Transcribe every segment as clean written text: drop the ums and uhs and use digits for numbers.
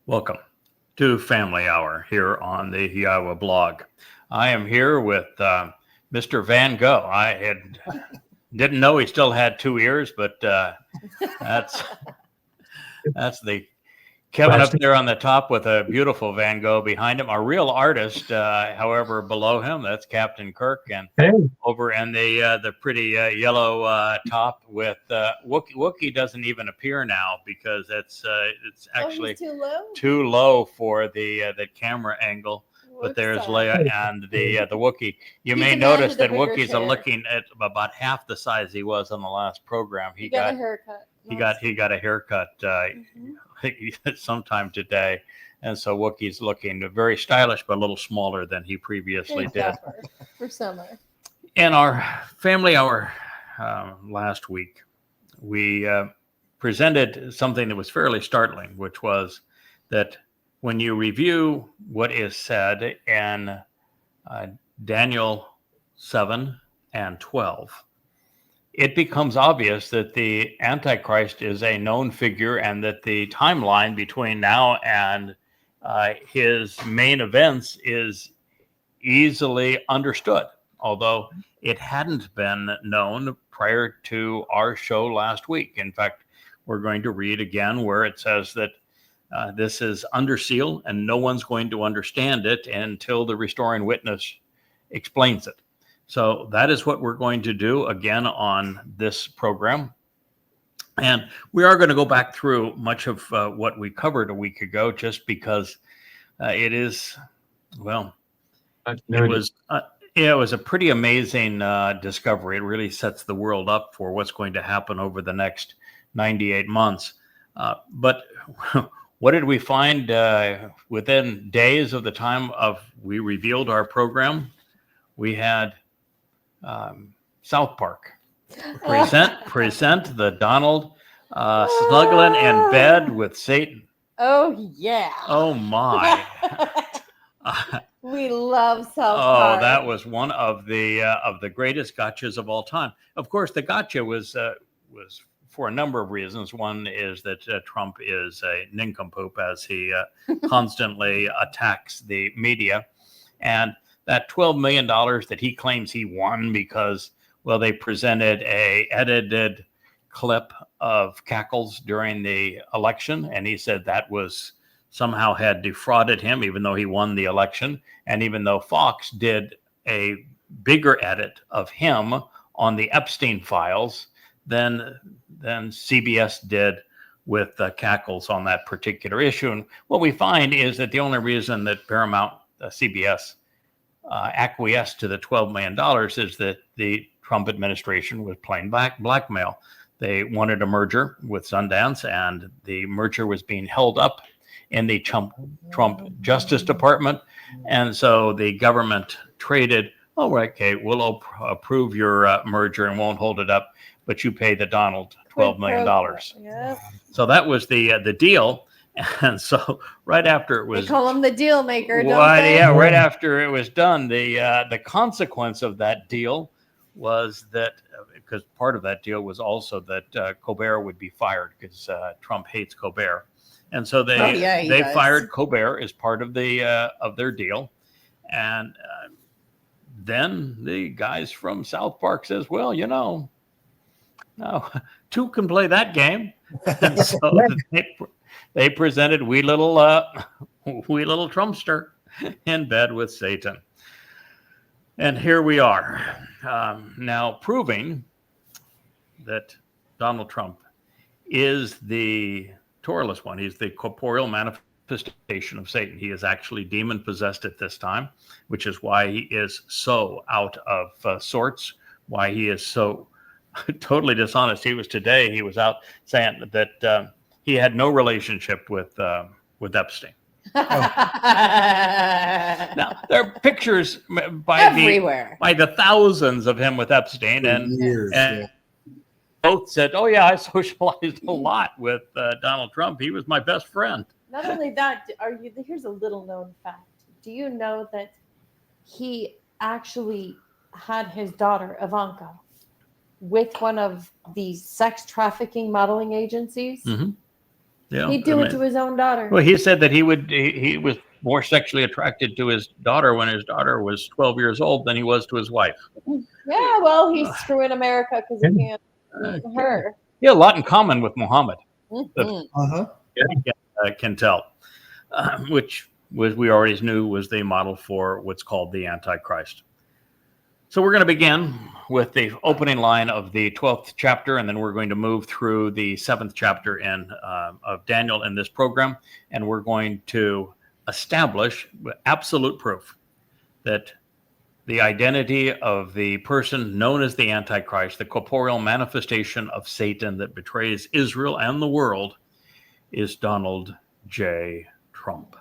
Welcome to Family Hour here on the YAHOWAH blog. I am here with Mr. Van Gogh. Didn't know he still had two ears, but that's the Kevin up there on the top with a beautiful Van Gogh behind him. A real artist, however, below him, that's Captain Kirk, and over in the pretty yellow top with Wookie doesn't even appear now because it's actually too low for the camera angle. But there's Leia and the Wookie. You may notice that Wookie's looking at about half the size he was on the last program. He got a haircut. He got a haircut sometime today, and so Wookie's looking very stylish, but a little smaller than he previously did. For summer. In our Family Hour last week, we presented something that was fairly startling, which was that when you review what is said in Daniel 7 and 12, it becomes obvious that the Antichrist is a known figure and that the timeline between now and his main events is easily understood, although it hadn't been known prior to our show last week. In fact, we're going to read again where it says that this is under seal and no one's going to understand it until the restoring witness explains it. So that is what we're going to do again on this program. And we are going to go back through much of what we covered a week ago, just because it is, well, it was a pretty amazing discovery. It really sets the world up for what's going to happen over the next 98 months. But what did we find within days of the time of we revealed our program? We had South Park present the Donald snuggling in bed with Satan. Oh yeah. Oh my. We love South Park. Oh, that was one of the greatest gotchas of all time. Of course, the gotcha was for a number of reasons. One is that Trump is a nincompoop, as he constantly attacks the media, and that $12 million that he claims he won because, well, they presented a edited clip of cackles during the election, and he said that was somehow had defrauded him, even though he won the election, and even though Fox did a bigger edit of him on the Epstein files than CBS did with the cackles on that particular issue. And what we find is that the only reason that Paramount, CBS, acquiesced to the $12 million is that the Trump administration was playing blackmail. They wanted a merger with Sundance, and the merger was being held up in the Trump Justice Department. And so the government traded, all right, okay, we'll approve your merger and won't hold it up, but you pay the Donald $12 million. Yep. So that was the deal. And so right after it was, they call him the deal maker, don't they? Yeah, right after it was done, the consequence of that deal was that, because part of that deal was also that Colbert would be fired because Trump hates Colbert, and so they fired Colbert as part of their deal, and then the guys from South Park says, well, no, two can play that game, and so they presented wee little Trumpster in bed with Satan. And here we are now proving that Donald Trump is the Torahless one. He's the corporeal manifestation of Satan. He is actually demon possessed at this time, which is why he is so out of sorts, why he is so totally dishonest. He was out saying that he had no relationship with Epstein. Now there are pictures everywhere by the thousands of him with Epstein, and both said, "Oh yeah, I socialized a lot with Donald Trump. He was my best friend." Not only that, here's a little known fact. Do you know that he actually had his daughter Ivanka with one of the sex trafficking modeling agencies? Mm-hmm. Yeah, He'd do it to his own daughter. well, he said that he was more sexually attracted to his daughter when his daughter was 12 years old than he was to his wife. Yeah, well, he's screwing America because he can't meet her. He had a lot in common with Muhammad. Mhm. Can tell, which we already knew was the model for what's called the Antichrist. So we're going to begin with the opening line of the 12th chapter, and then we're going to move through the 7th chapter of Daniel in this program, and we're going to establish absolute proof that the identity of the person known as the Antichrist, the corporeal manifestation of Satan that betrays Israel and the world, is Donald J. Trump.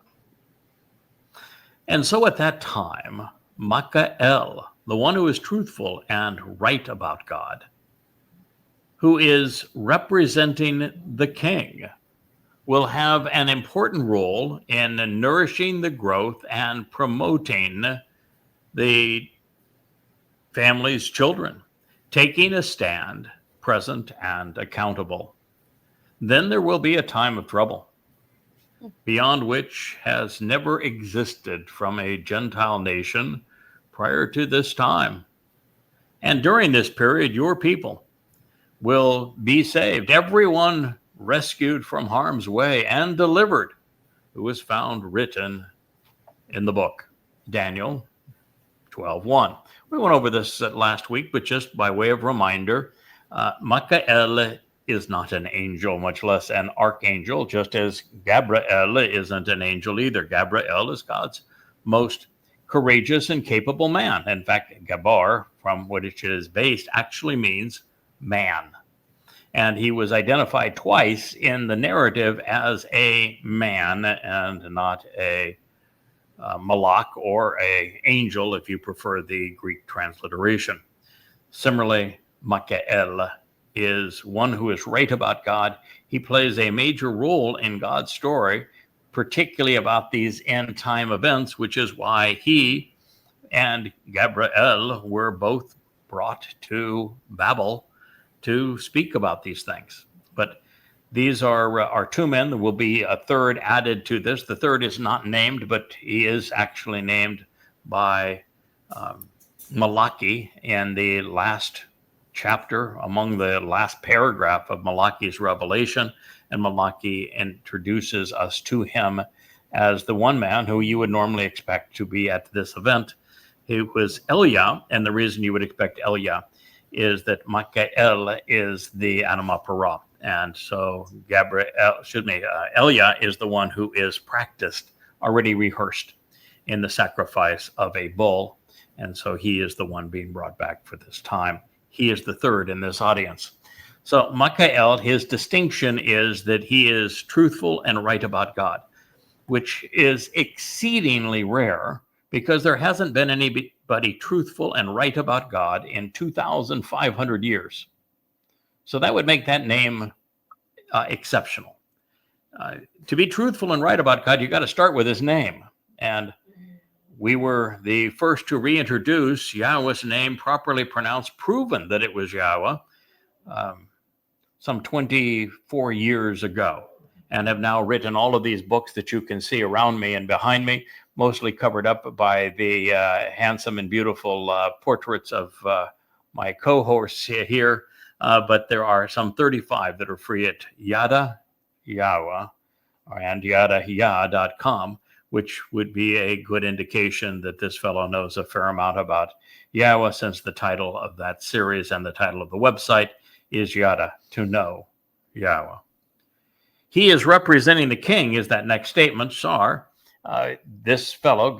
And so at that time, Michael, the one who is truthful and right about God, who is representing the king, will have an important role in nourishing the growth and promoting the family's children, taking a stand, present and accountable. Then there will be a time of trouble, beyond which has never existed from a Gentile nation prior to this time. And during this period, your people will be saved, everyone rescued from harm's way and delivered, who is found written in the book, Daniel 12:1. We went over this last week, but just by way of reminder, Michael is not an angel, much less an archangel, just as Gabriel isn't an angel either. Gabriel is God's most courageous and capable man. In fact, Gabar, from which it is based, actually means man. And he was identified twice in the narrative as a man and not a malach or a angel, if you prefer the Greek transliteration. Similarly, Michael is one who is right about God. He plays a major role in God's story, particularly about these end time events, which is why he and Gabriel were both brought to Babel to speak about these things. But these are our two men. There will be a third added to this. The third is not named, but he is actually named by Malachi in the last chapter, among the last paragraph of Malachi's revelation. And Malachi introduces us to him as the one man who you would normally expect to be at this event. He was Elia, and the reason you would expect Elia is that Michael is the anima para. And so Elia is the one who is practiced, already rehearsed in the sacrifice of a bull. And so he is the one being brought back for this time. He is the third in this audience. So Michael, his distinction is that he is truthful and right about God, which is exceedingly rare because there hasn't been anybody truthful and right about God in 2,500 years. So that would make that name exceptional. To be truthful and right about God, you got to start with his name. And we were the first to reintroduce Yahweh's name properly pronounced, proven that it was Yahweh, some 24 years ago, and have now written all of these books that you can see around me and behind me, mostly covered up by the handsome and beautiful portraits of my co-hosts here. But there are some 35 that are free at Yada Yahowah and YAHOWAH.com, which would be a good indication that this fellow knows a fair amount about Yahweh, since the title of that series and the title of the website is Yada, to know Yahweh. He is representing the king, is that next statement, Sar. This fellow,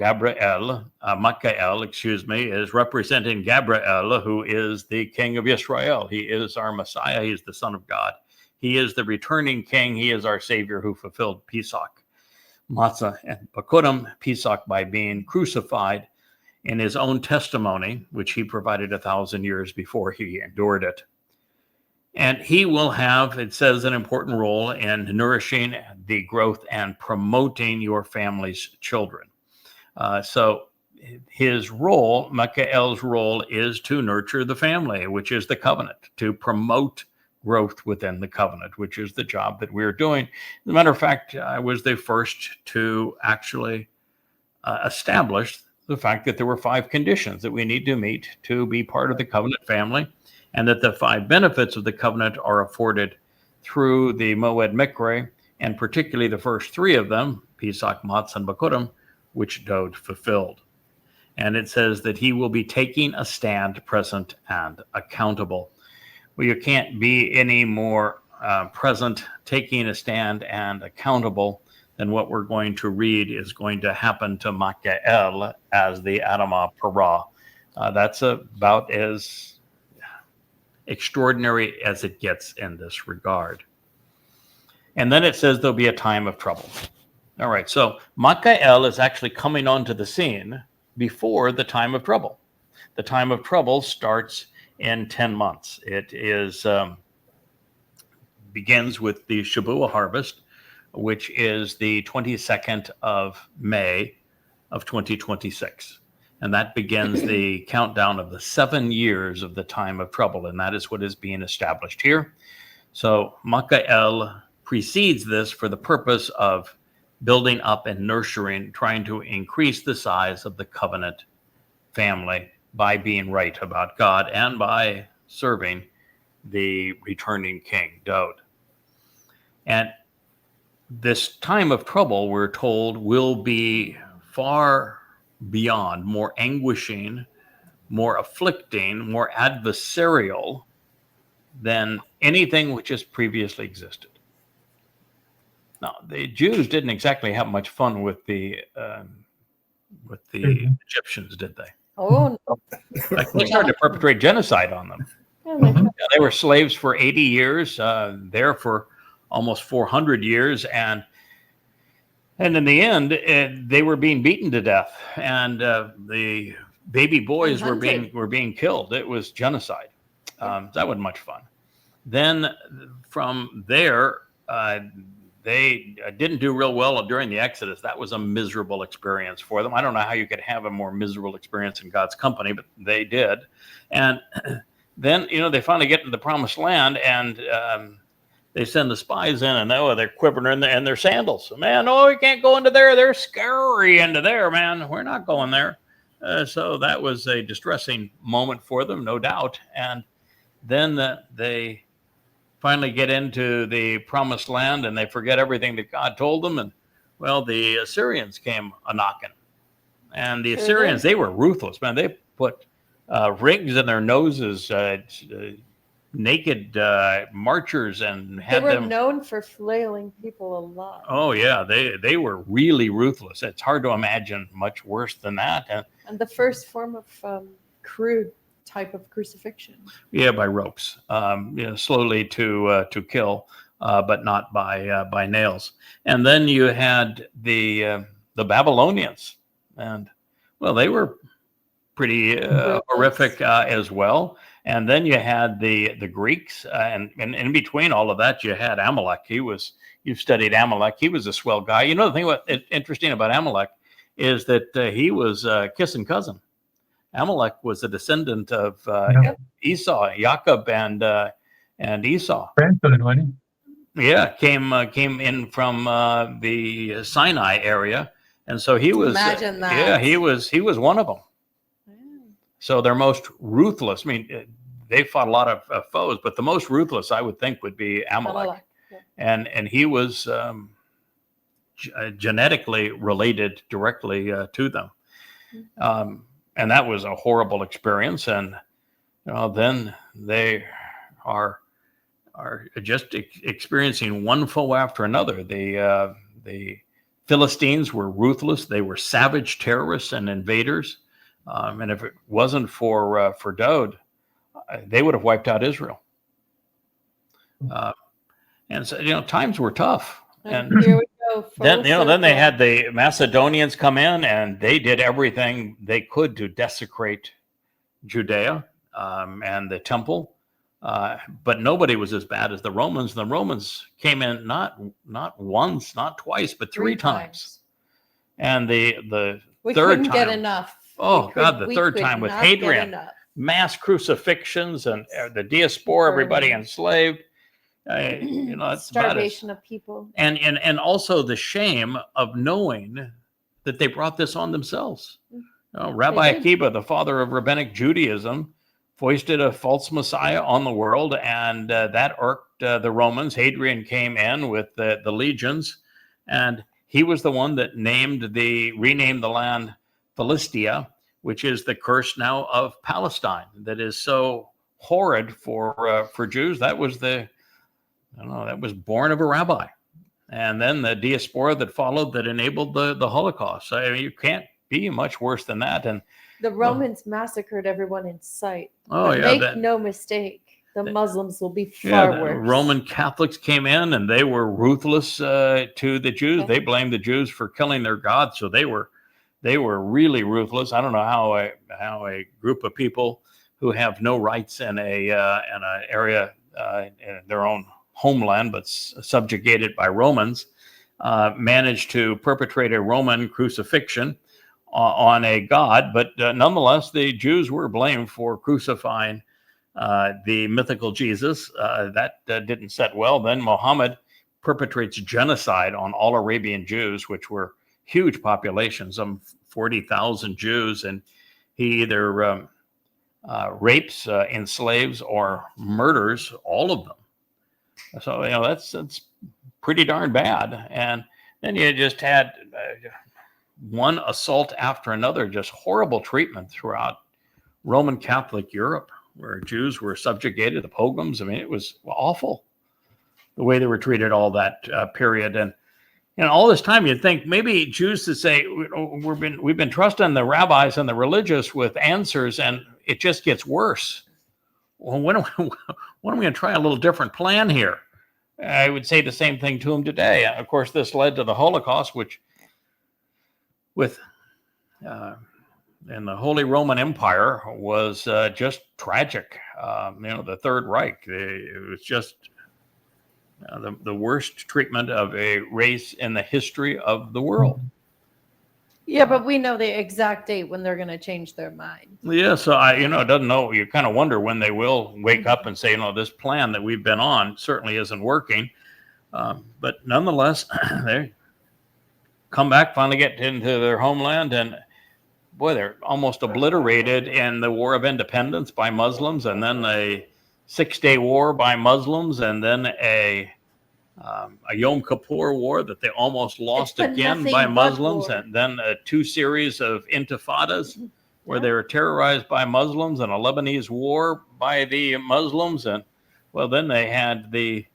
Michael, is representing Gabriel, who is the king of Israel. He is our Messiah. He is the Son of God. He is the returning king. He is our Savior who fulfilled Pesach, Matzah, and Bakurim, Pesach by being crucified in his own testimony, which he provided 1,000 years before he endured it. And he will have, it says, an important role in nourishing the growth and promoting your family's children. So his role, Michael's role, is to nurture the family, which is the covenant, to promote growth within the covenant, which is the job that we're doing. As a matter of fact, I was the first to actually establish the fact that there were 5 conditions that we need to meet to be part of the covenant family, and that the 5 benefits of the covenant are afforded through the Moed Mikre, and particularly the first 3 of them, Pesach, Matzah, and Bakurim, which Dowd fulfilled. And it says that he will be taking a stand, present, and accountable. Well, you can't be any more present, taking a stand, and accountable than what we're going to read is going to happen to Michael as the Adamah Parah. That's about as extraordinary as it gets in this regard. And then it says there'll be a time of trouble. All right, so Michael is actually coming onto the scene before the time of trouble. The time of trouble starts in 10 months. It is begins with the Shabbat harvest, which is the 22nd of May of 2026. And that begins the countdown of the 7 years of the time of trouble. And that is what is being established here. So Michael precedes this for the purpose of building up and nurturing, trying to increase the size of the covenant family by being right about God and by serving the returning king, Dowd. And this time of trouble, we're told, will be far beyond, more anguishing, more afflicting, more adversarial than anything which has previously existed. Now, the Jews didn't exactly have much fun with the Egyptians, did they? Oh, no. Like, they started to perpetrate genocide on them. Yeah, They were slaves for 80 years, there for almost 400 years, and in the end, they were being beaten to death, and the baby boys were being killed. It was genocide. That wasn't much fun. Then from there, they didn't do real well during the Exodus. That was a miserable experience for them. I don't know how you could have a more miserable experience in God's company, but they did. And then, they finally get to the promised land, and they send the spies in, and they're quivering in their sandals. Man, no, we can't go into there. They're scary into there, man. We're not going there. So that was a distressing moment for them, no doubt. And then they finally get into the promised land, and they forget everything that God told them. And, well, the Assyrians came a-knocking. And the Assyrians, they were ruthless, man. They put rings in their noses, naked marchers, and had them. They were known for flailing people a lot. Oh, yeah. They were really ruthless. It's hard to imagine much worse than that. And the first form of crude type of crucifixion. Yeah, by ropes, slowly to kill, but not by nails. And then you had the Babylonians, and well, they were pretty horrific as well. And then you had the Greeks, and in between all of that, you had Amalek. You've studied Amalek. He was a swell guy. The thing what's interesting about Amalek is that he was kissing cousin. Amalek was a descendant of Esau, Jacob, and Esau. Grandson, wasn't he? Yeah, came in from the Sinai area, and so he was. Imagine that. Yeah, he was one of them. So they're most ruthless. I mean, they fought a lot of foes, but the most ruthless, I would think, would be Amalek. Yeah. And he was genetically related directly to them. And that was a horrible experience. And then they are just experiencing one foe after another. The Philistines were ruthless. They were savage terrorists and invaders. And if it wasn't for Dowd, they would have wiped out Israel. And so, times were tough. And here we go. Then they had the Macedonians come in, and they did everything they could to desecrate Judea and the temple. But nobody was as bad as the Romans. The Romans came in not once, not twice, but three times. And the we third couldn't time, get enough. The third time with Hadrian, mass crucifixions and the diaspora, everybody enslaved. It's starvation of people, and also the shame of knowing that they brought this on themselves. Rabbi Akiba, the father of rabbinic Judaism, foisted a false Messiah on the world, and that irked the Romans. Hadrian came in with the legions, and he was the one that renamed the land Philistia, which is the curse now of Palestine. That is so horrid for Jews. That was that was born of a rabbi, and then the diaspora that followed that enabled the Holocaust. I mean, you can't be much worse than that. And the Romans massacred everyone in sight. Oh, but yeah, make no mistake, the Muslims will be far worse. Roman Catholics came in and they were ruthless to the Jews. Yeah. They blamed the Jews for killing their God, so they were really ruthless. I don't know how a group of people who have no rights in an area in their own homeland, but subjugated by Romans, managed to perpetrate a Roman crucifixion on a god. But nonetheless, the Jews were blamed for crucifying the mythical Jesus. That didn't set well. Then Muhammad perpetrates genocide on all Arabian Jews, which were huge populations, some 40,000 Jews, and he either rapes, enslaves, or murders all of them. So that's pretty darn bad. And then you just had one assault after another, just horrible treatment throughout Roman Catholic Europe, where Jews were subjugated, the pogroms. I mean, it was awful the way they were treated all that period. And all this time, you'd think maybe Jews would say, we've been trusting the rabbis and the religious with answers, and it just gets worse. Well, when are we going to try a little different plan here? I would say the same thing to them today. Of course, this led to the Holocaust, which in the Holy Roman Empire was just tragic. The Third Reich, it was just the worst treatment of a race in the history of the world. Yeah, but we know the exact date when they're going to change their mind. Yeah, so it doesn't know. You kind of wonder when they will wake up and say, this plan that we've been on certainly isn't working. But nonetheless, they come back, finally get into their homeland, and boy, they're almost obliterated in the War of Independence by Muslims, and then a 6-day war by Muslims, and then a Yom Kippur war that they almost lost again by Muslims, and then 2 series of intifadas where they were terrorized by Muslims, and a Lebanese war by the Muslims, and then they had the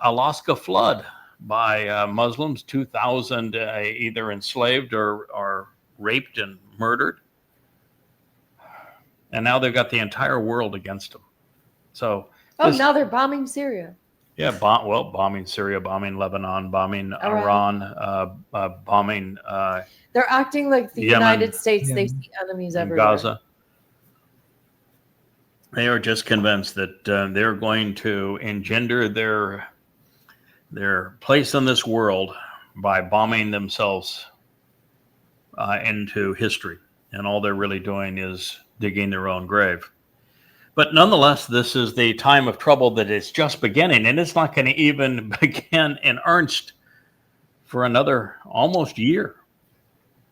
Alaska flood by Muslims, 2,000 either enslaved or raped and murdered, and now they've got the entire world against them. So now they're bombing Syria. Yeah, bombing Syria, bombing Lebanon, bombing Iran, bombing. They're acting like the Yemen, United States. They see enemies everywhere. Gaza. They are just convinced that they're going to engender their place in this world by bombing themselves into history, and all they're really doing is digging their own grave. But nonetheless, this is the time of trouble that is just beginning, and it's not going to even begin in earnest for another almost year.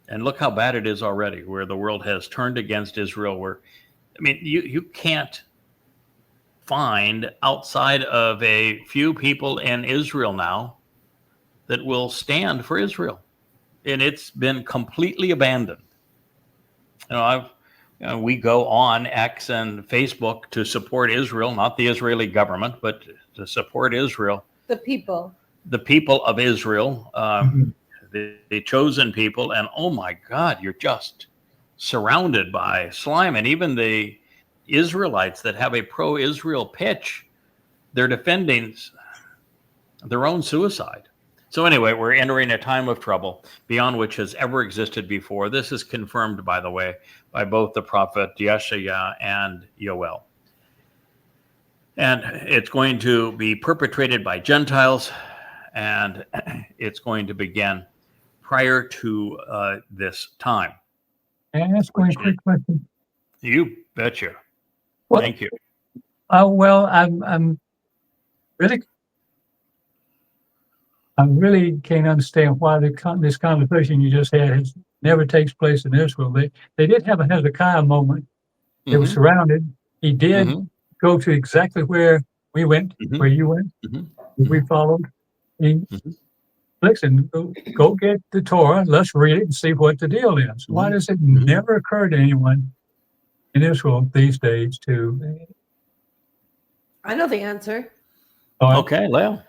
And look how bad it is already, where the world has turned against Israel. You can't find outside of a few people in Israel now that will stand for Israel, and it's been completely abandoned. We go on X and Facebook to support Israel, not the Israeli government, but to support Israel. The people of Israel, the chosen people. And oh my God, you're just surrounded by slime. And even the Israelites that have a pro-Israel pitch, they're defending their own suicide. So anyway, we're entering a time of trouble beyond which has ever existed before. This is confirmed, by the way, by both the prophet Yeshaya and Yoel. And it's going to be perpetrated by Gentiles, and it's going to begin prior to this time. Can I ask one quick question? You betcha. Well, Thank you. Well, I'm really, I really can't understand why this conversation you just had never takes place in Israel. They did have a Hezekiah moment. They were Mhm, surrounded. He did mhm, go to exactly where we went, mhm, where you went, mhm, we mhm, followed. He mhm, listen, go get the Torah. Let's read it and see what the deal is. Why mhm, does it mhm. never occur to anyone in Israel these days to? I know the answer. Okay, Leo.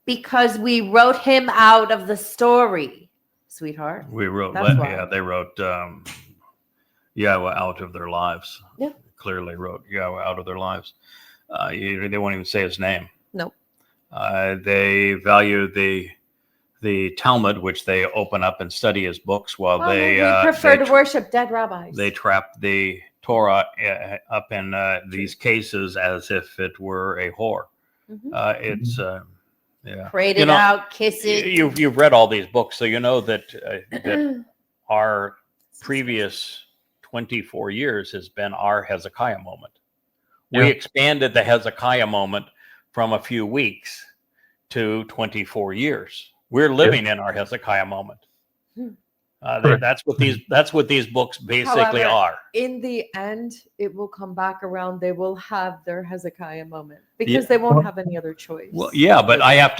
Because we wrote him out of the story, sweetheart. We wrote, That's why. yeah, they wrote Yahowah out of their lives. Yeah. Clearly wrote Yahowah out of their lives. They won't even say his name. Nope. They value the Talmud, which they open up and study as books, while Oh, they we prefer to worship dead rabbis. they trap the Torah up in these cases as if it were a whore. It's yeah. Prayed You it know, out, kiss it. You've read all these books, so you know that that our previous 24 years has been our Hezekiah moment. We Yeah. expanded the Hezekiah moment from a few weeks to 24 years. We're living in our Hezekiah moment. Correct. That's what these books basically However, are. in the end, it will come back around. They will have their Hezekiah moment because they won't have any other choice. Well, yeah, but I have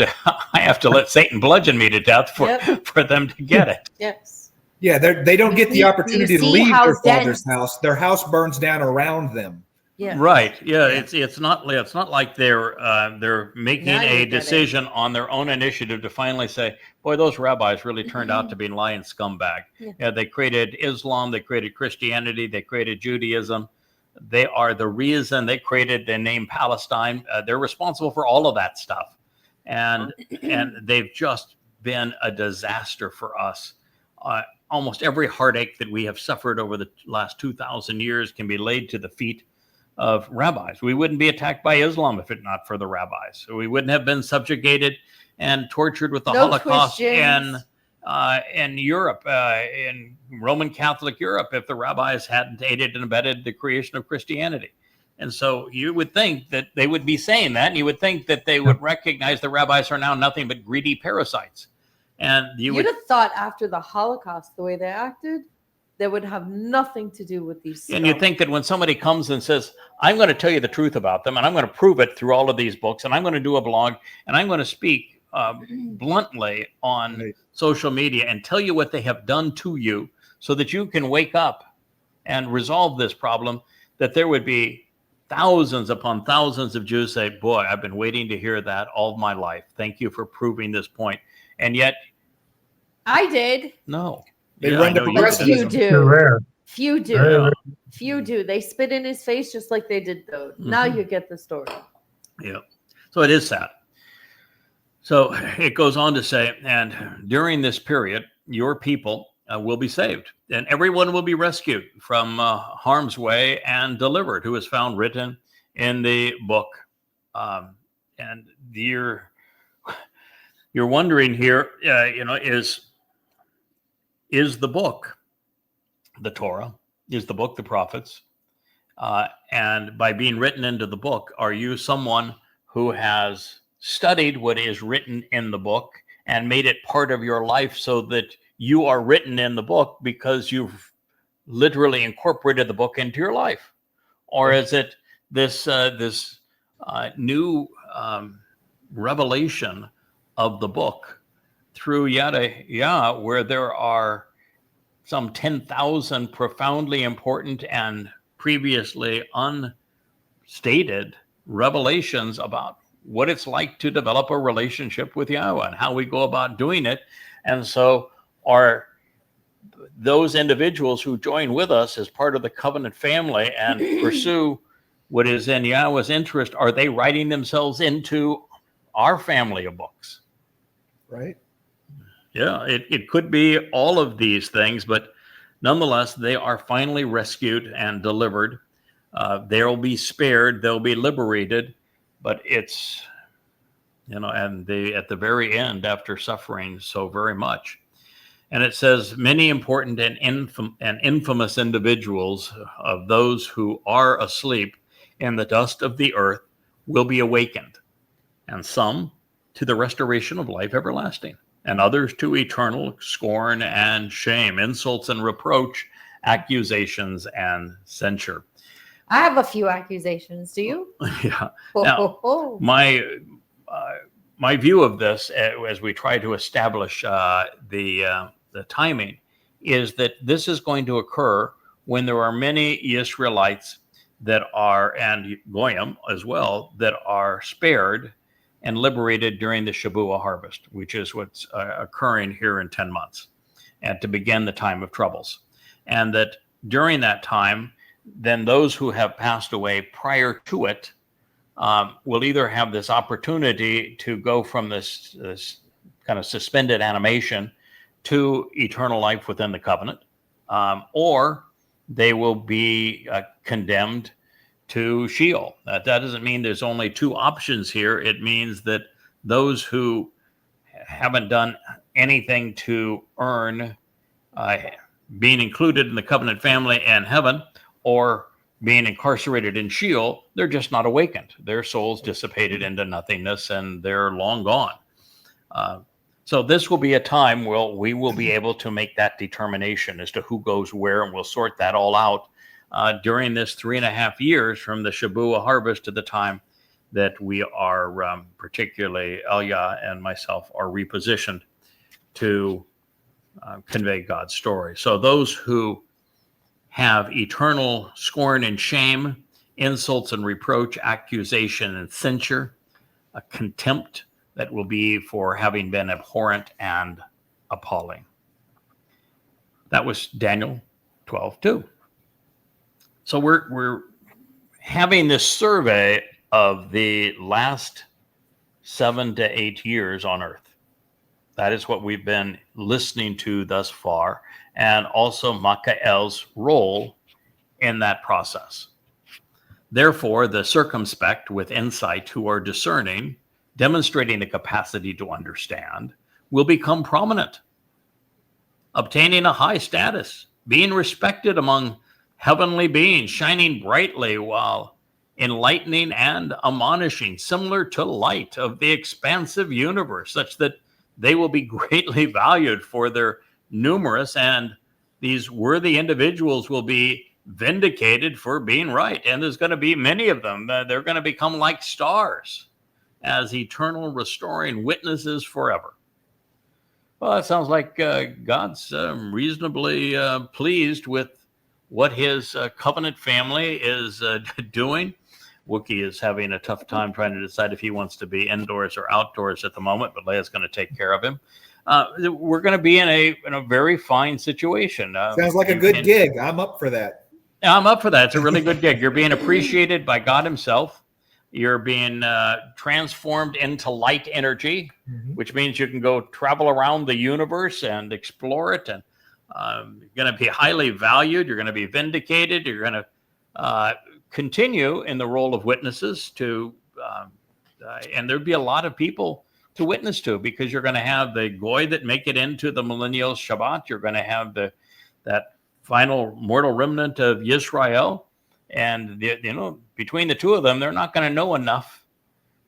to let Satan bludgeon me to death for them to get it. Yes. Yeah, they don't get the opportunity to see leave how their father's dense- house. Their house burns down around them. Yeah. Right. Yeah. Yeah. It's not like they're making Now you a get it. decision on their own initiative to finally say, boy, those rabbis really turned out to be lying scumbag. Yeah. They created Islam, they created Christianity, they created Judaism. They are the reason they created the name Palestine. They're responsible for all of that stuff, and they've just been a disaster for us. Almost every heartache that we have suffered over the last 2,000 years can be laid to the feet of rabbis. We wouldn't be attacked by Islam if it not for the rabbis. We wouldn't have been subjugated and tortured with the Holocaust in Europe, in Roman Catholic Europe, if the rabbis hadn't aided and abetted the creation of Christianity. And so you would think that they would be saying that, and you would think that they would recognize the rabbis are now nothing but greedy parasites. And You'd have thought after the Holocaust, the way they acted, they would have nothing to do with these. And you think that when somebody comes and says, I'm going to tell you the truth about them, and I'm going to prove it through all of these books, and I'm going to do a blog, and I'm going to speak bluntly on social media and tell you what they have done to you so that you can wake up and resolve this problem, that there would be thousands upon thousands of Jews say, boy, I've been waiting to hear that all my life. Thank you for proving this point. And yet, I did. no. They Yeah, run I know to you But did. few Too do. rare. Few do. Very rare. Few do. They spit in his face just like they did though. Now Mhm. you get the story. Yeah. So it is sad. So it goes on to say, and during this period, your people will be saved, and everyone will be rescued from harm's way and delivered, who is found written in the book. And you're wondering here, is the book the Torah? Is the book the prophets? And by being written into the book, are you someone who has studied what is written in the book and made it part of your life so that you are written in the book because you've literally incorporated the book into your life? Or is it this new revelation of the book through Yada Yahowah, where there are some 10,000 profoundly important and previously unstated revelations about what it's like to develop a relationship with Yahowah and how we go about doing it? And so are those individuals who join with us as part of the covenant family and pursue what is in Yahowah's interest, are they writing themselves into our family of books? Right. Yeah, it could be all of these things, but nonetheless, they are finally rescued and delivered. They'll be spared, they'll be liberated, but it's, and they at the very end, after suffering so very much. And it says, many important and infamous individuals of those who are asleep in the dust of the earth will be awakened. and some to the restoration of life everlasting, and others to eternal scorn and shame, insults and reproach, accusations and censure. I have a few accusations. Do you? Yeah. Ho, Now, ho, ho. My view of this, as we try to establish the timing, is that this is going to occur when there are many Israelites that are, and Goyim as well, that are spared and liberated during the Shabbat harvest, which is what's occurring here in 10 months, and to begin the time of troubles. And that during that time, then those who have passed away prior to it will either have this opportunity to go from this kind of suspended animation to eternal life within the covenant, or they will be condemned to Sheol. That doesn't mean there's only two options here. It means that those who haven't done anything to earn being included in the covenant family and heaven, or being incarcerated in Sheol, they're just not awakened. Their souls dissipated into nothingness and they're long gone. So this will be a time where we will be able to make that determination as to who goes where, and we'll sort that all out during this 3.5 years from the Shabbat harvest to the time that we are, particularly Elia and myself, are repositioned to convey God's story. So those who have eternal scorn and shame, insults and reproach, accusation and censure, a contempt that will be for having been abhorrent and appalling. That was Daniel 12:2. So we're having this survey of the last 7 to 8 years on earth. That is what we've been listening to thus far, and also Michael's role in that process. Therefore, the circumspect with insight who are discerning, demonstrating the capacity to understand, will become prominent, obtaining a high status, being respected among heavenly beings, shining brightly while enlightening and admonishing, similar to light of the expansive universe, such that they will be greatly valued for their numerous, and these worthy individuals will be vindicated for being right. And there's going to be many of them. They're going to become like stars as eternal restoring witnesses forever. Well, that sounds like God's reasonably pleased with what his covenant family is doing. Wookie is having a tough time trying to decide if he wants to be indoors or outdoors at the moment, but Leia's going to take care of him. We're going to be in a very fine situation. Sounds like a good gig. I'm up for that. I'm up for that. It's a really good gig. You're being appreciated by God himself. You're being transformed into light energy, which means you can go travel around the universe and explore it. And you're going to be highly valued. You're going to be vindicated. You're going to continue in the role of witnesses to, and there'd be a lot of people to witness to, because you're going to have the goy that make it into the millennial Shabbat. You're going to have that final mortal remnant of Yisrael. And, between the two of them, they're not going to know enough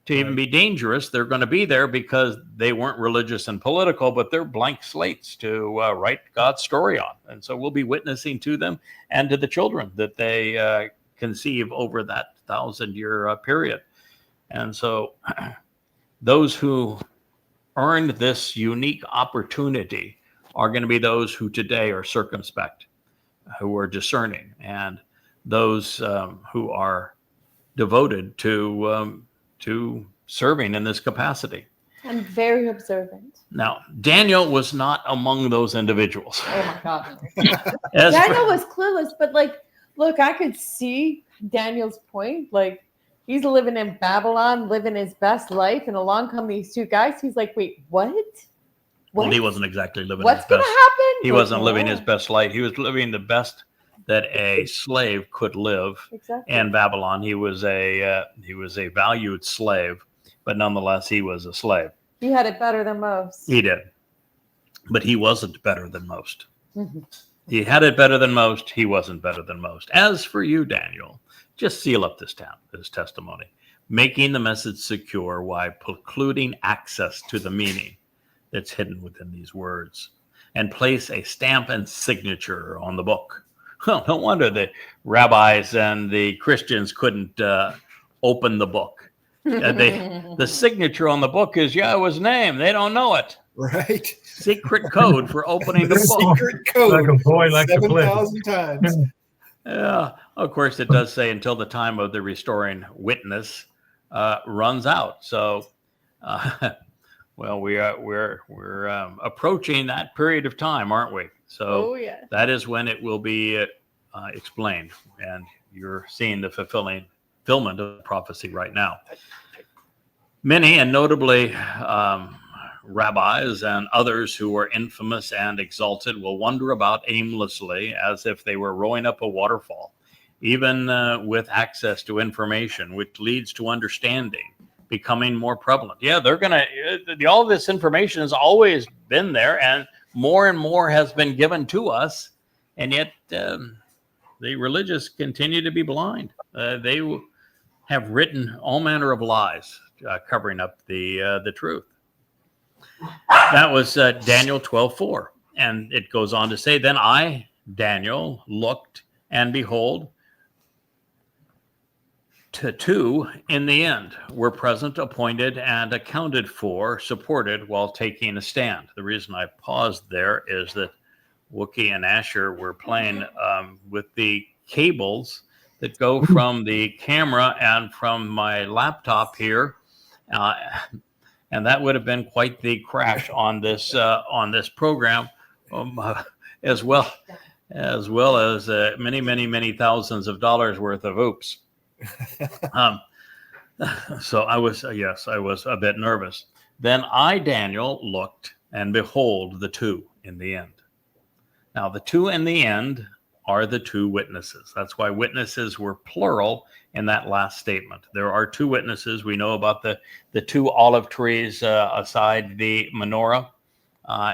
to even be dangerous. They're going to be there because they weren't religious and political, but they're blank slates to write God's story on. And so we'll be witnessing to them and to the children that they conceive over that 1,000-year period. And so those who earned this unique opportunity are going to be those who today are circumspect, who are discerning, and those who are devoted to serving in this capacity. I'm very observant. Now, Daniel was not among those individuals. Oh my God. As Daniel was clueless, but look, I could see Daniel's point. Like, he's living in Babylon, living his best life, and along come these two guys. He's like, wait, what? Well, he wasn't exactly living What's his going best. to happen? He wasn't living his best life. He was living the best that a slave could live in Babylon. He was a valued slave, but nonetheless, he was a slave. He had it better than most. He did, but he wasn't better than most. He had it better than most. He wasn't better than most. As for you, Daniel, just seal up this testimony. making the message secure while precluding access to the meaning that's hidden within these words, and place a stamp and signature on the book. Well, no wonder the rabbis and the Christians couldn't open the book. The signature on the book is Yahweh's name. They don't know it. Right. Secret code for opening the The book. secret code. Like a boy, like a play. 7,000 times. Yeah, of course, it does say until the time of the restoring witness runs out. So, well, we're approaching that period of time, aren't we? So Oh, yeah. that is when it will be explained, and you're seeing the fulfillment of prophecy right now. Many, and notably rabbis and others who are infamous and exalted, will wander about aimlessly as if they were rowing up a waterfall, even with access to information, which leads to understanding becoming more prevalent. Yeah, they're going to, all this information has always been there, and more has been given to us, and yet the religious continue to be blind. They have written all manner of lies covering up the truth. That was Daniel 12:4. And it goes on to say, then I, Daniel, looked, and behold, two in the end were present, appointed, and accounted for, supported while taking a stand. The reason I paused there is that Wookie and Asher were playing with the cables that go from the camera and from my laptop here. And that would have been quite the crash on this program, as well as many thousands of dollars worth of oops. So I was a bit nervous. Then I, Daniel, looked, and behold, the two in the end. Now the two in the end are the two witnesses. That's why witnesses were plural in that last statement. There are two witnesses. We know about the two olive trees aside the menorah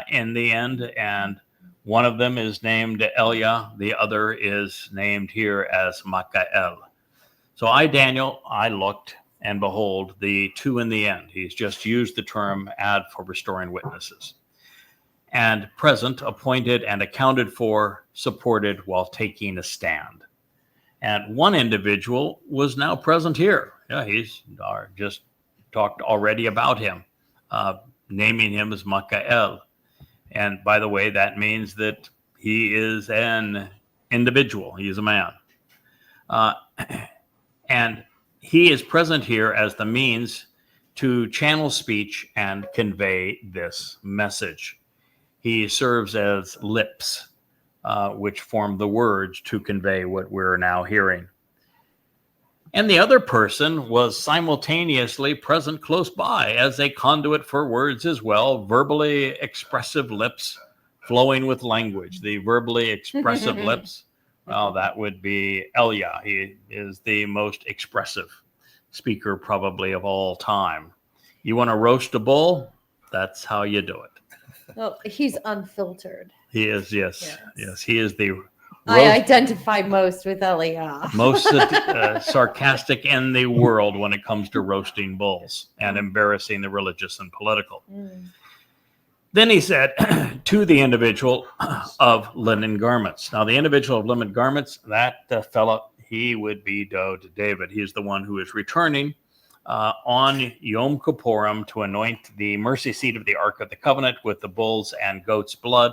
in the end, and one of them is named Elia. The other is named here as Michael. So I, Daniel, I looked, and behold, the two in the end. He's just used the term ad for restoring witnesses. And present, appointed, and accounted for, supported while taking a stand. And one individual was now present here. Yeah, he's just talked already about him, naming him as Michael. And by the way, that means that he is an individual. He is a man. And he is present here as the means to channel speech and convey this message. He serves as lips, which form the words to convey what we're now hearing. And the other person was simultaneously present close by as a conduit for words as well, verbally expressive lips flowing with language. The verbally expressive lips, well, that would be Elia. He is the most expressive speaker probably of all time. You want to roast a bull? That's how you do it. Well, he's unfiltered. He is, yes. He is the I identify most with Elia. most sarcastic in the world when it comes to roasting bulls and embarrassing the religious and political. Then he said to the individual of linen garments. Now, the individual of linen garments, that fellow, he would be David. He is the one who is returning on Yom Kippurim to anoint the mercy seat of the Ark of the Covenant with the bulls and goats' blood.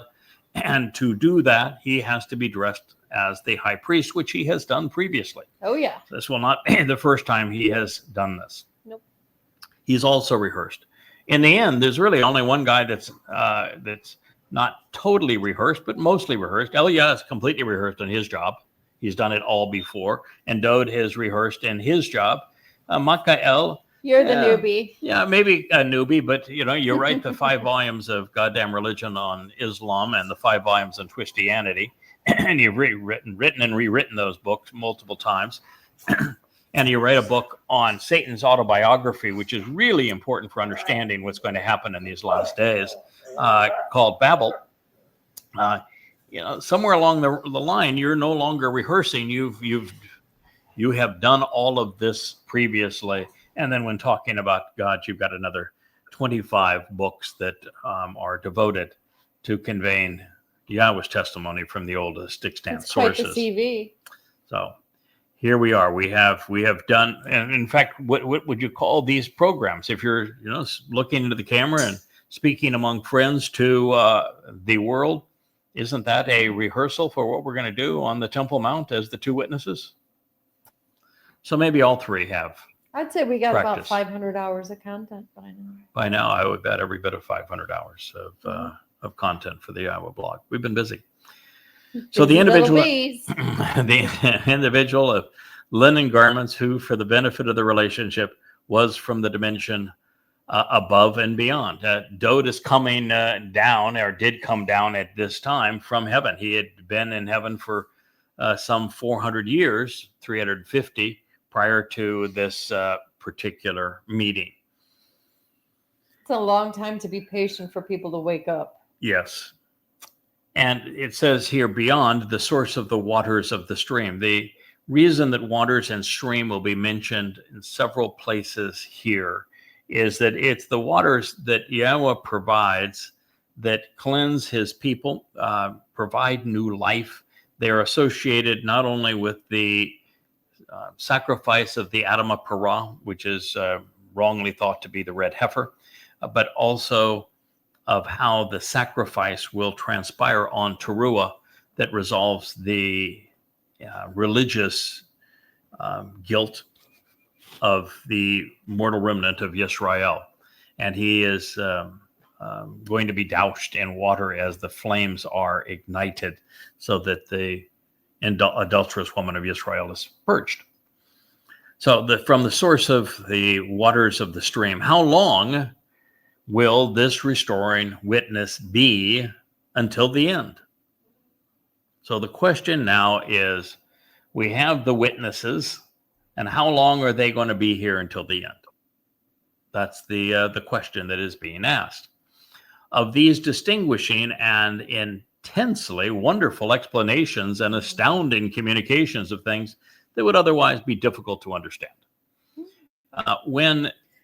And to do that, he has to be dressed as the high priest, which he has done previously. Oh, yeah. This will not be the first time he has done this. Nope. He's also rehearsed. In the end, there's really only one guy that's not totally rehearsed, but mostly rehearsed. Elia is completely rehearsed in his job. He's done it all before. And Dode has rehearsed in his job. Michael. You're the newbie. Yeah, maybe a newbie, but you're right. The 5 volumes of Goddamn Religion on Islam and the 5 volumes on Twistianity, and you've written and rewritten those books multiple times. And you write a book on Satan's autobiography, which is really important for understanding what's going to happen in these last days, called Babel. Somewhere along the line, you're no longer rehearsing. You have done all of this previously. And then when talking about God, you've got another 25 books that are devoted to conveying Yahweh's testimony from the oldest extant It's quite the sources. CV. So here we are. We have done, and in fact, what would you call these programs? If you're looking into the camera and speaking among friends to the world, isn't that a rehearsal for what we're going to do on the Temple Mount as the two witnesses? So maybe all three have. I'd say we got about Practice. 500 hours of content by now. By now, I would bet every bit of 500 hours of content for the Iowa blog. We've been busy. So the Busy little individual, bees. the individual of linen garments, who, for the benefit of the relationship, was from the dimension above and beyond. Dode is coming down, or did come down at this time from heaven. He had been in heaven for some 400 years, 350 prior to this particular meeting. It's a long time to be patient for people to wake up. Yes. And it says here, beyond the source of the waters of the stream. The reason that waters and stream will be mentioned in several places here is that it's the waters that Yahweh provides that cleanse his people, provide new life. They are associated not only with the sacrifice of the Adam of Parah, which is wrongly thought to be the red heifer, but also of how the sacrifice will transpire on Towrah that resolves the religious guilt of the mortal remnant of Yisrael. And he is going to be doused in water as the flames are ignited, so that the adulterous woman of Israel is purged. So from the source of the waters of the stream, how long will this restoring witness be until the end? So the question now is, we have the witnesses, and how long are they going to be here until the end? That's the question that is being asked. Of these distinguishing and intensely wonderful explanations and astounding communications of things that would otherwise be difficult to understand.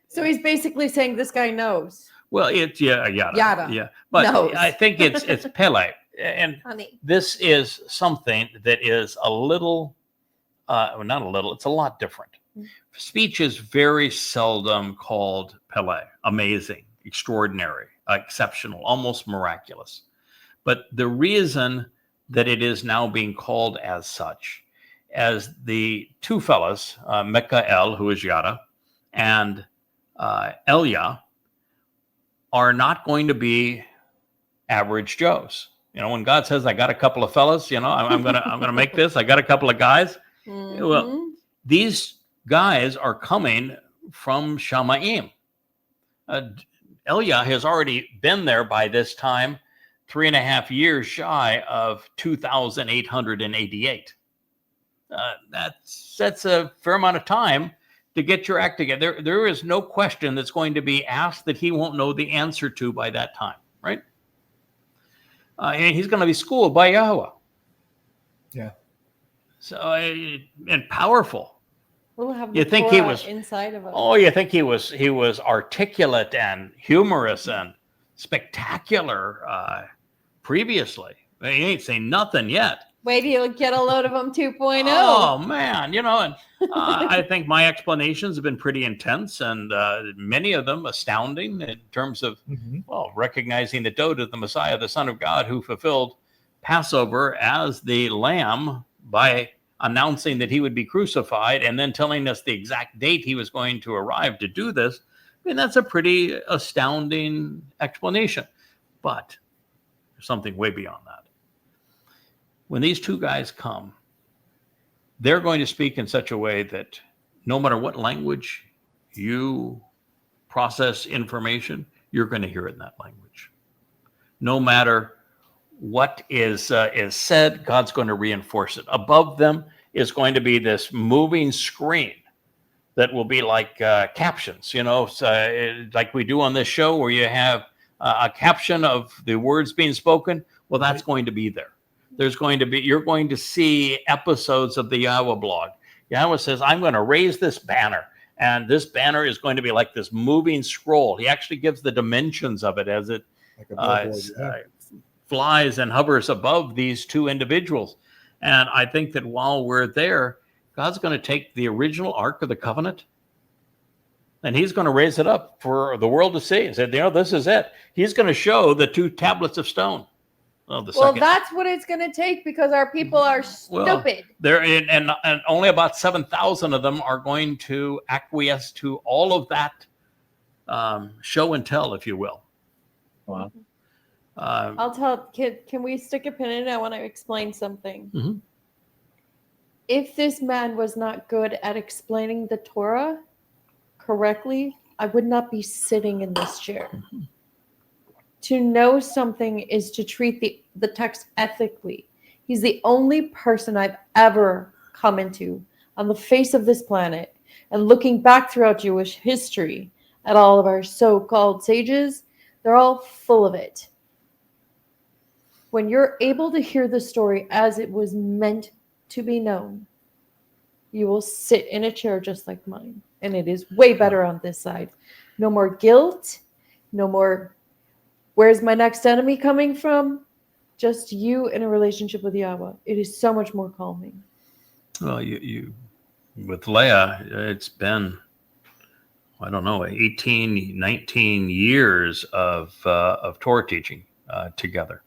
So he's basically saying this guy knows. Well, it's Yada. Yeah, but knows. I think it's Pele, and Honey. this is something that is a little, not a little. It's a lot different. Speech is very seldom called Pele, amazing, extraordinary, exceptional, almost miraculous. But the reason that it is now being called as such, as the two fellows, Mikael, who is Yada, and Elia, are not going to be average Joes. When God says, "I got a couple of fellas," I'm gonna make this. I got a couple of guys. Mm-hmm. Well, these guys are coming from Shamaim. Elia has already been there by this time, 3.5 years shy of 2,888. That's a fair amount of time to get your act together. There is no question that's going to be asked that he won't know the answer to by that time, right? And he's going to be schooled by Yahowah. Yeah. So, and powerful. We'll have You the think he Torah was- inside of us. Oh, you think he was articulate and humorous and spectacular previously? He ain't saying nothing yet. Wait till you get a load of them 2.0. Oh man, and I think my explanations have been pretty intense, and many of them astounding in terms of recognizing that Dode is the Messiah, the Son of God, who fulfilled Passover as the Lamb by announcing that he would be crucified, and then telling us the exact date he was going to arrive to do this. I mean, that's a pretty astounding explanation. But there's something way beyond that. When these two guys come, they're going to speak in such a way that no matter what language you process information, you're going to hear it in that language. No matter what is said, God's going to reinforce it. Above them is going to be this moving screen that will be like captions, like we do on this show, where you have a caption of the words being spoken. Well, that's going to be there. You're going to see episodes of the Yahowah blog. Yahowah says, I'm going to raise this banner, And this banner is going to be like this moving scroll. He actually gives the dimensions of it as it Like a billboard, yeah. flies and hovers above these two individuals. And I think that while we're there, God's going to take the original Ark of the Covenant and he's going to raise it up for the world to see. He said, this is it. He's going to show the two tablets of stone. Well, that's what it's going to take because our people are stupid. There and only about 7,000 of them are going to acquiesce to all of that show and tell, if you will. Wow. I'll tell. Can we stick a pin in it? I want to explain something. Mm-hmm. If this man was not good at explaining the Torah correctly, I would not be sitting in this chair. Mm-hmm. To know something is to treat the text ethically. He's the only person I've ever come into on the face of this planet. And looking back throughout Jewish history at all of our so-called sages, they're all full of it. When you're able to hear the story as it was meant to be known, you will sit in a chair just like mine. And it is way better on this side. No more guilt, no more, where's my next enemy coming from? Just you in a relationship with Yahweh. It is so much more calming. Well, you with Leah, it's been, I don't know, 18, 19 years of Torah teaching together.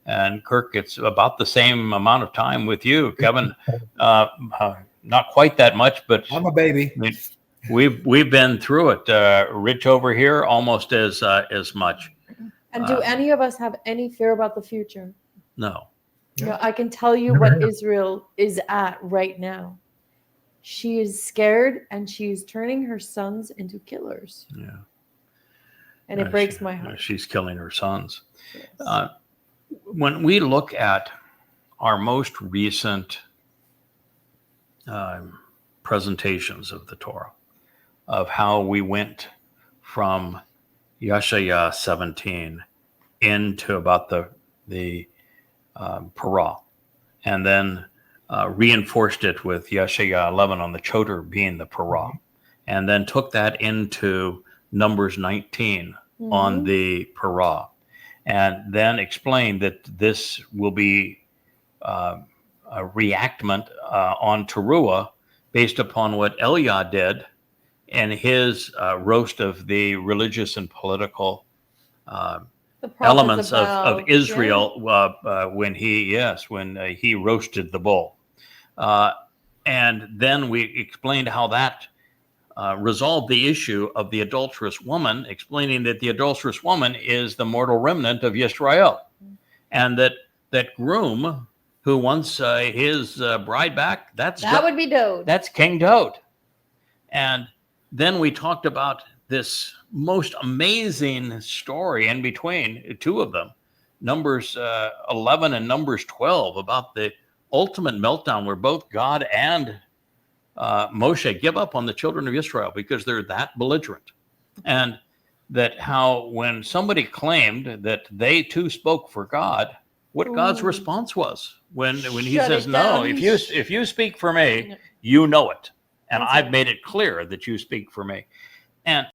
And Kirk, it's about the same amount of time with you, Kevin. Not quite that much, but I'm a baby. I mean, we've been through it. Rich over here, almost as much. And do any of us have any fear about the future? No. No, I can tell you what Israel is at right now. She is scared and she is turning her sons into killers. Yeah. And it breaks my heart. She's killing her sons. Yes. When we look at our most recent presentations of the Torah, of how we went from Yeshaya 17 into about the Parah, and then reinforced it with Yeshaya 11 on the Choter being the Parah, and then took that into Numbers 19 on the Parah, and then explained that this will be a reactment on Towrah based upon what Eliah did and his roast of the religious and political elements of Israel when he roasted the bull. And then we explained how that resolved the issue of the adulterous woman, explaining that the adulterous woman is the mortal remnant of Yisrael. And that groom who wants his bride back, that would be Dode. That's King Dode. And then we talked about this most amazing story in between, two of them, Numbers 11 and Numbers 12, about the ultimate meltdown where both God and Moshe give up on the children of Israel because they're that belligerent. And that how when somebody claimed that they too spoke for God, what God's response was when he says, no, if you speak for me, you know it. And I've made it clear that you speak for me. And